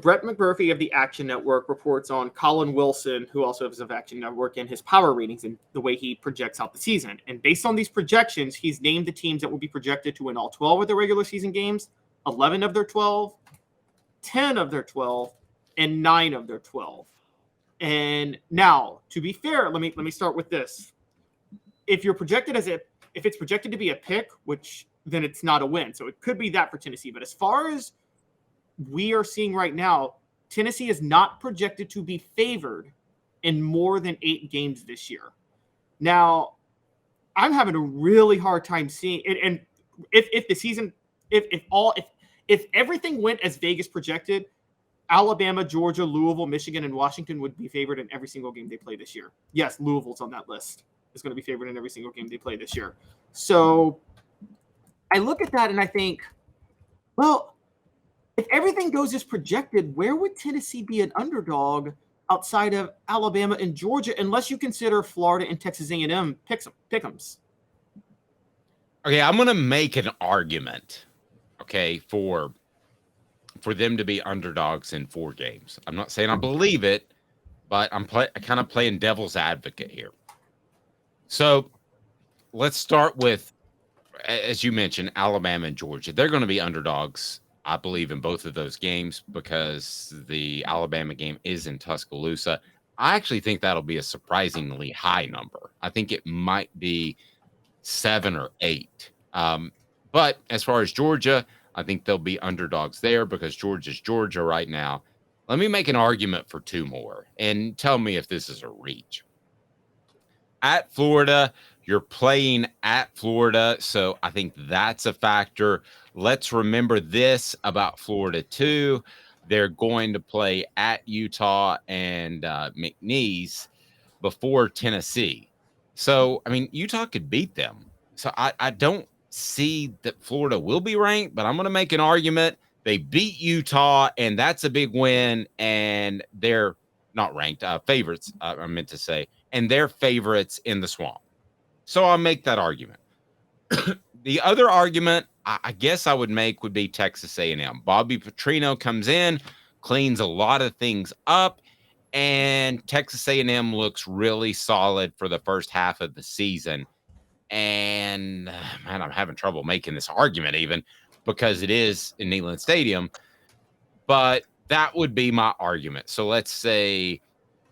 Brett McMurphy of the Action Network reports on Colin Wilson, who also has of Action Network, and his power ratings and the way he projects out the season. And based on these projections, he's named the teams that will be projected to win all 12 of their regular season games, 11 of their 12, 10 of their 12, and 9 of their 12. And now, to be fair, let me start with this. If it's projected to be a pick, which then it's not a win. So it could be that for Tennessee. But as far as we are seeing right now, Tennessee is not projected to be favored in more than 8 games this year. Now, I'm having a really hard time seeing it. And if everything went as Vegas projected, Alabama, Georgia, Louisville, Michigan, and Washington would be favored in every single game they play this year. Yes, Louisville's on that list. Is going to be favored in every single game they play this year. So I look at that and I think, well, if everything goes as projected, where would Tennessee be an underdog outside of Alabama and Georgia, unless you consider Florida and Texas A&M pick'ems? Okay, I'm going to make an argument, okay, for them to be underdogs in 4 games. I'm not saying I believe it, but I'm kind of playing devil's advocate here. So let's start with, as you mentioned, Alabama and Georgia. They're going to be underdogs, I believe, in both of those games because the Alabama game is in Tuscaloosa. I actually think that'll be a surprisingly high number. I think it might be 7 or 8. But as far as Georgia, I think they'll be underdogs there because Georgia's Georgia right now. Let me make an argument for 2 more and tell me if this is a reach. At Florida, you're playing at Florida, so I think that's a factor. Let's remember this about Florida, too. They're going to play at Utah and McNeese before Tennessee. So, I mean, Utah could beat them. So I don't see that Florida will be ranked, but I'm going to make an argument. They beat Utah, and that's a big win, and they're not ranked, favorites, I meant to say, and they're favorites in the Swamp. So I'll make that argument. The other argument I guess I would make would be Texas A&M. Bobby Petrino comes in, cleans a lot of things up, and Texas A&M looks really solid for the first half of the season. And, man, I'm having trouble making this argument even because it is in Neyland Stadium. But that would be my argument. So let's say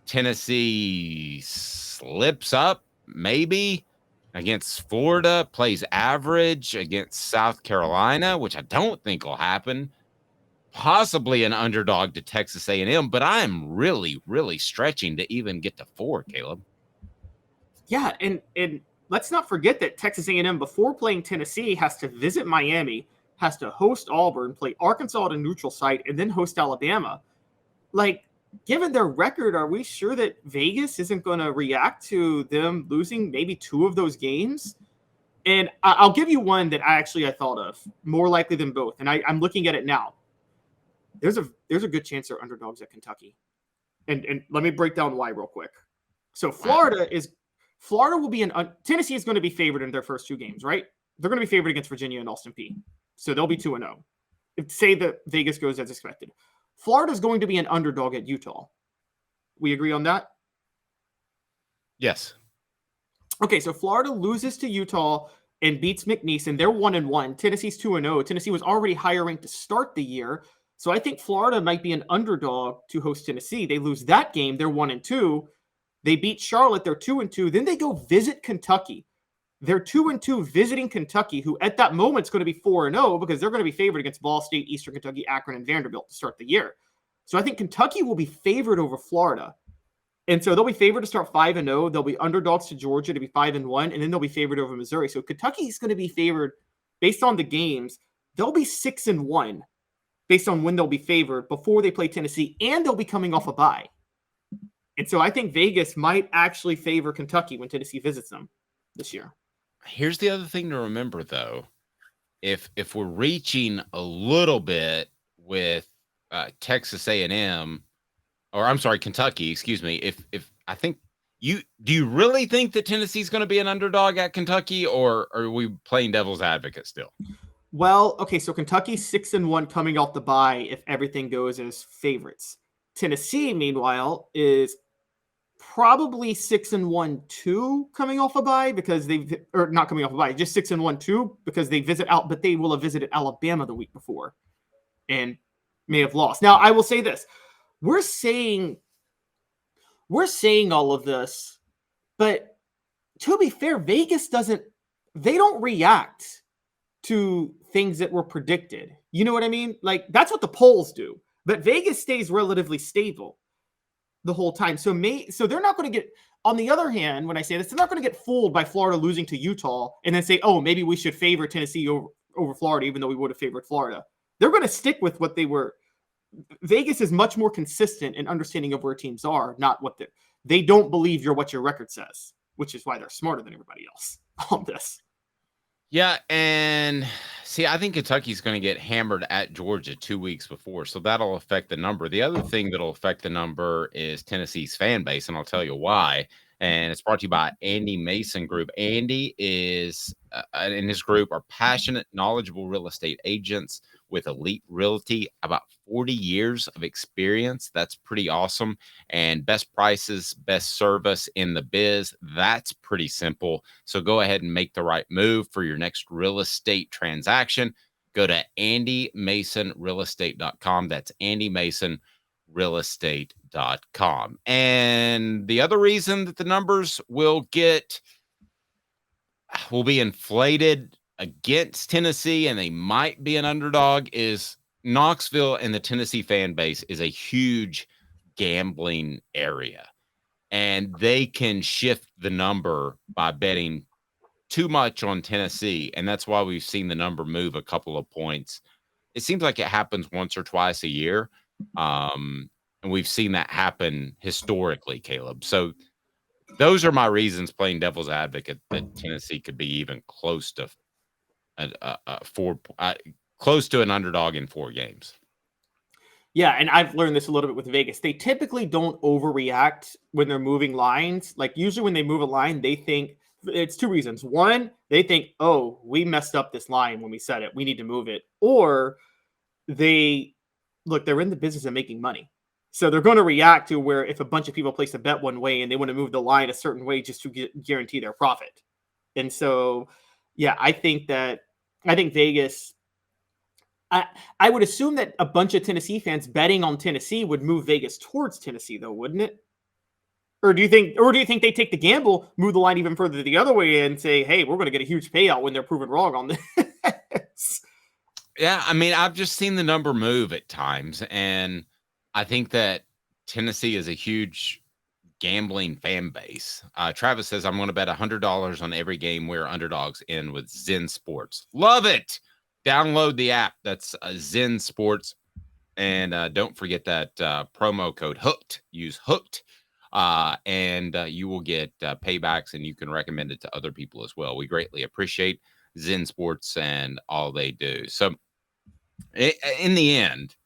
Tennessee slips up, maybe, against Florida, plays average against South Carolina, which I don't think will happen. Possibly an underdog to Texas A&M, but I am really, really stretching to even get to 4, Caleb. Yeah, and let's not forget that Texas A&M, before playing Tennessee, has to visit Miami, has to host Auburn, play Arkansas at a neutral site, and then host Alabama. Like, given their record, are we sure that Vegas isn't going to react to them losing maybe 2 of those games? And I'll give you one that I thought of, more likely than both. And I'm looking at it now. There's a good chance they're underdogs at Kentucky. And let me break down why real quick. So Florida will be Tennessee is going to be favored in their first 2 games, right? They're going to be favored against Virginia and Austin Peay. So they'll be 2-0. Say that Vegas goes as expected. Florida's going to be an underdog at Utah. We agree on that? Yes. Okay, so Florida loses to Utah and beats McNeese, and they're 1-1. Tennessee's 2-0. Tennessee was already higher ranked to start the year. So I think Florida might be an underdog to host Tennessee. They lose that game. They're 1-2. They beat Charlotte. They're 2-2. Then they go visit Kentucky. They're 2-2 visiting Kentucky, who at that moment is going to be 4-0 because they're going to be favored against Ball State, Eastern Kentucky, Akron, and Vanderbilt to start the year. So I think Kentucky will be favored over Florida. And so they'll be favored to start 5-0. They'll be underdogs to Georgia to be 5-1, and then they'll be favored over Missouri. So Kentucky is going to be favored based on the games. They'll be 6-1 based on when they'll be favored before they play Tennessee, and they'll be coming off a bye. And so I think Vegas might actually favor Kentucky when Tennessee visits them this year. Here's the other thing to remember, though. If we're reaching a little bit with Texas A&M, or I'm sorry, Kentucky, excuse me. If I think do you really think that Tennessee's going to be an underdog at Kentucky, or are we playing devil's advocate still? Well, okay, so Kentucky's 6-1 coming off the bye if everything goes as favorites. Tennessee, meanwhile, is probably 6-1 too coming off a bye because they've or not coming off a bye, just 6-1 too because they visit out, but they will have visited Alabama the week before and may have lost. Now, I will say this: we're saying all of this, but to be fair, Vegas doesn't. They don't react to things that were predicted. You know what I mean? Like that's what the polls do. But Vegas stays relatively stable the whole time. So they're not going to get, on the other hand, when I say this, they're not going to get fooled by Florida losing to Utah and then say, oh, maybe we should favor Tennessee over Florida, even though we would have favored Florida. They're going to stick with what they were. Vegas is much more consistent in understanding of where teams are, not what they don't believe what your record says, which is why they're smarter than everybody else on this. Yeah, and see, I think Kentucky's going to get hammered at Georgia 2 weeks before, so that'll affect the number. The other thing that'll affect the number is Tennessee's fan base, and I'll tell you why. And it's brought to you by Andy Mason Group. Andy is and his group are passionate, knowledgeable real estate agents with elite realty, about 40 years of experience. That's pretty awesome. And best prices, best service in the biz. That's pretty simple. So go ahead and make the right move for your next real estate transaction. Go to andymasonrealestate.com. That's andymasonrealestate.com. And the other reason that the numbers will be inflated against Tennessee and they might be an underdog is Knoxville and the Tennessee fan base is a huge gambling area, and they can shift the number by betting too much on Tennessee, and that's why we've seen the number move a couple of points. It seems like it happens once or twice a year, and we've seen that happen historically, Caleb. So those are my reasons, playing devil's advocate, that Tennessee could be even close to close to an underdog in 4 games. Yeah, and I've learned this a little bit with Vegas. They typically don't overreact when they're moving lines. Like usually when they move a line, they think it's 2 reasons. One, they think, "Oh, we messed up this line when we said it. We need to move it." Or they're in the business of making money. So they're going to react to where if a bunch of people place a bet one way and they want to move the line a certain way just to guarantee their profit. And so, yeah, I think Vegas. I would assume that a bunch of Tennessee fans betting on Tennessee would move Vegas towards Tennessee, though, wouldn't it? Or do you think they take the gamble, move the line even further the other way, and say, "Hey, we're going to get a huge payout when they're proven wrong on this"? Yeah, I mean, I've just seen the number move at times, and I think that Tennessee is a huge gambling fan base. Travis says, I'm going to bet $100 on every game where underdogs in with Zen Sports. Love it. Download the app. That's Zen Sports. And don't forget that promo code HOOKED. Use HOOKED. And you will get paybacks, and you can recommend it to other people as well. We greatly appreciate Zen Sports and all they do. So in the end,